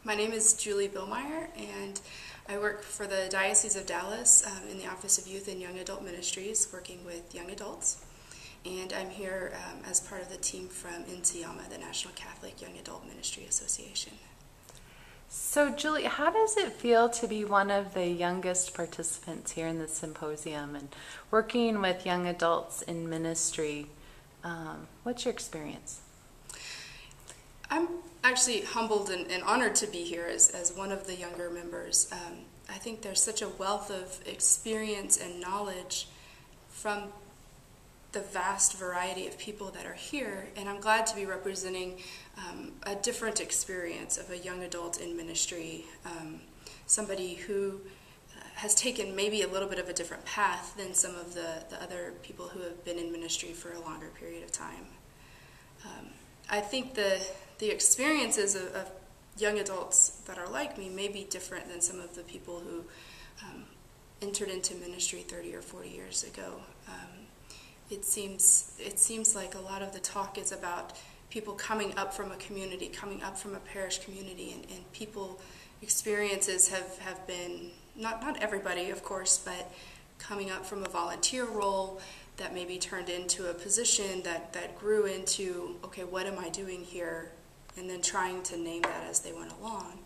My name is Julie Billmeier, and I work for the Diocese of Dallas in the Office of Youth and Young Adult Ministries, working with young adults. And I'm here as part of the team from NCYAMA, the National Catholic Young Adult Ministry Association. So, Julie, how does it feel to be one of the youngest participants here in the symposium and working with young adults in ministry? What's your experience? I'm actually humbled and honored to be here as one of the younger members. I think there's such a wealth of experience and knowledge from the vast variety of people that are here, and I'm glad to be representing a different experience of a young adult in ministry, somebody who has taken maybe a little bit of a different path than some of the other people who have been in ministry for a longer period of time. I think the experiences of young adults that are like me may be different than some of the people who entered into ministry 30 or 40 years ago. It seems like a lot of the talk is about people coming up from a community, coming up from a parish community, and people experiences have been, not everybody of course, but coming up from a volunteer role that maybe turned into a position that grew into, okay, what am I doing here? And then trying to name that as they went along.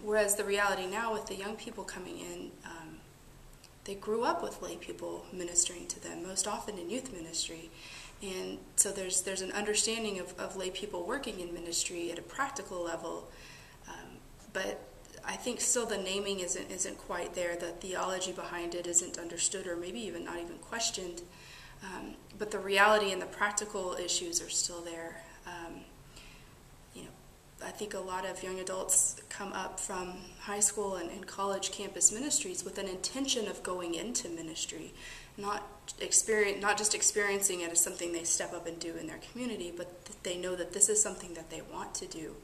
Whereas the reality now with the young people coming in, they grew up with lay people ministering to them, most often in youth ministry. And so there's an understanding of lay people working in ministry at a practical level. But I think still the naming isn't quite there. The theology behind it isn't understood, or maybe even not even questioned. But the reality and the practical issues are still there. I think a lot of young adults come up from high school and college campus ministries with an intention of going into ministry, not just experiencing it as something they step up and do in their community, but that they know that this is something that they want to do.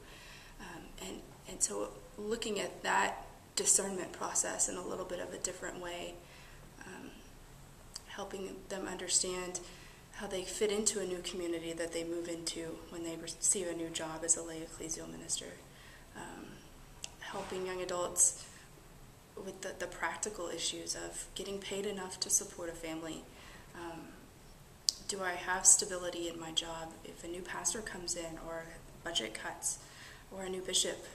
And so looking at that discernment process in a little bit of a different way, helping them understand how they fit into a new community that they move into when they receive a new job as a lay ecclesial minister. Helping young adults with the practical issues of getting paid enough to support a family. Do I have stability in my job if a new pastor comes in, or budget cuts, or a new bishop?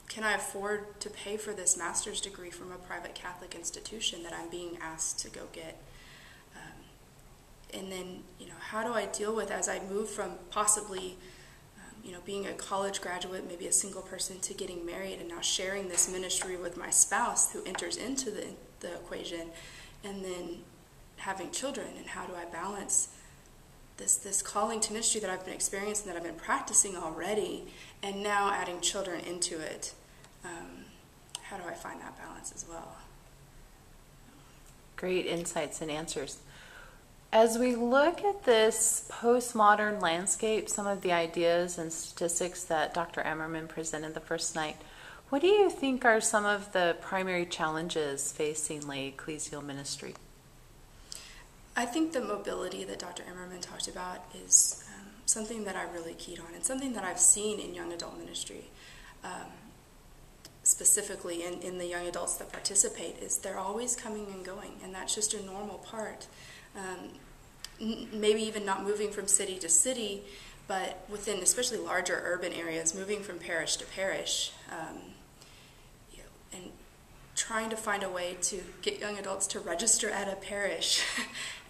Can I afford to pay for this master's degree from a private Catholic institution that I'm being asked to go get? And then, how do I deal with, as I move from possibly, being a college graduate, maybe a single person, to getting married and now sharing this ministry with my spouse who enters into the equation, and then having children, and how do I balance this calling to ministry that I've been experiencing, that I've been practicing already, and now adding children into it? How do I find that balance as well? Great insights and answers. As we look at this postmodern landscape, some of the ideas and statistics that Dr. Emmerman presented the first night, what do you think are some of the primary challenges facing lay ecclesial ministry? I think the mobility that Dr. Emmerman talked about is something that I really keyed on, and something that I've seen in young adult ministry, specifically in the young adults that participate, is they're always coming and going, and that's just a normal part. Maybe even not moving from city to city, but within especially larger urban areas, moving from parish to parish, and trying to find a way to get young adults to register at a parish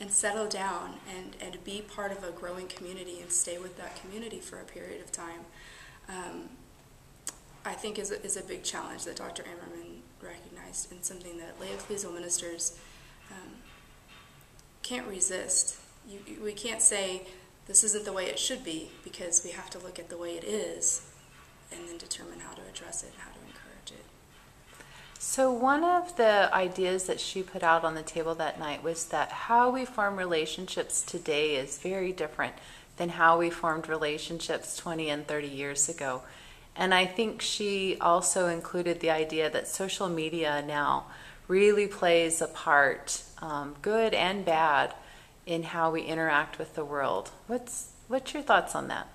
and settle down and be part of a growing community and stay with that community for a period of time, I think is a big challenge that Dr. Emmerman recognized, and something that lay ecclesial ministers can't resist. We can't say this isn't the way it should be, because we have to look at the way it is and then determine how to address it and how to encourage it. So one of the ideas that she put out on the table that night was that how we form relationships today is very different than how we formed relationships 20 and 30 years ago. And I think she also included the idea that social media now really plays a part, good and bad, in how we interact with the world. What's your thoughts on that?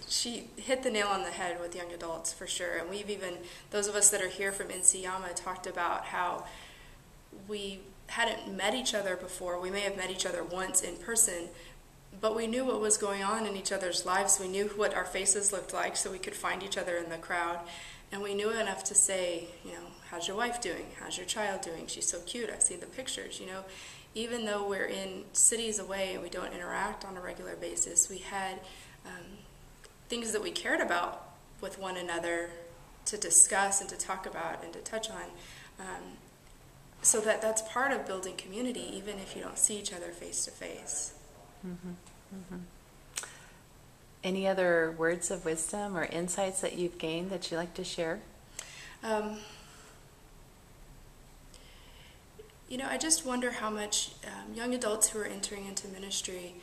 she hit the nail on the head with young adults for sure. And we've even, those of us that are here from NCYAMA, talked about how we hadn't met each other before. We may have met each other once in person, but we knew what was going on in each other's lives. We knew what our faces looked like, so we could find each other in the crowd. And we knew enough to say, how's your wife doing? How's your child doing? She's so cute. I've seen the pictures, Even though we're in cities away and we don't interact on a regular basis, we had things that we cared about with one another to discuss and to talk about and to touch on. So that's part of building community, even if you don't see each other face to face. Any other words of wisdom or insights that you've gained that you'd like to share? I just wonder how much young adults who are entering into ministry,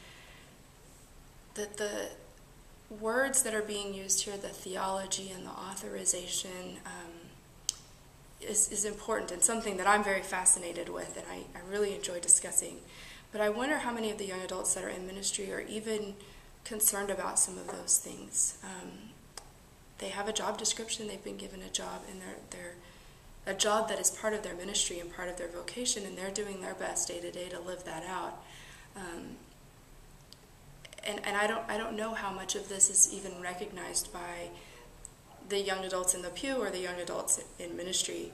that the words that are being used here, the theology and the authorization, is important and something that I'm very fascinated with and I really enjoy discussing. But I wonder how many of the young adults that are in ministry are even concerned about some of those things. They have a job description, they've been given a job, and they're a job that is part of their ministry and part of their vocation, and they're doing their best day to day to live that out. And I don't know how much of this is even recognized by the young adults in the pew or the young adults in ministry.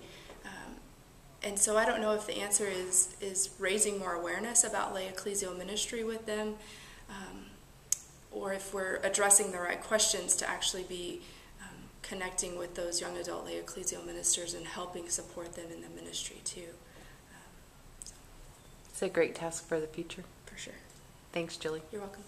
And so I don't know if the answer is raising more awareness about lay ecclesial ministry with them, or if we're addressing the right questions to actually be connecting with those young adult lay ecclesial ministers and helping support them in the ministry too. It's a great task for the future. For sure. Thanks, Julie. You're welcome.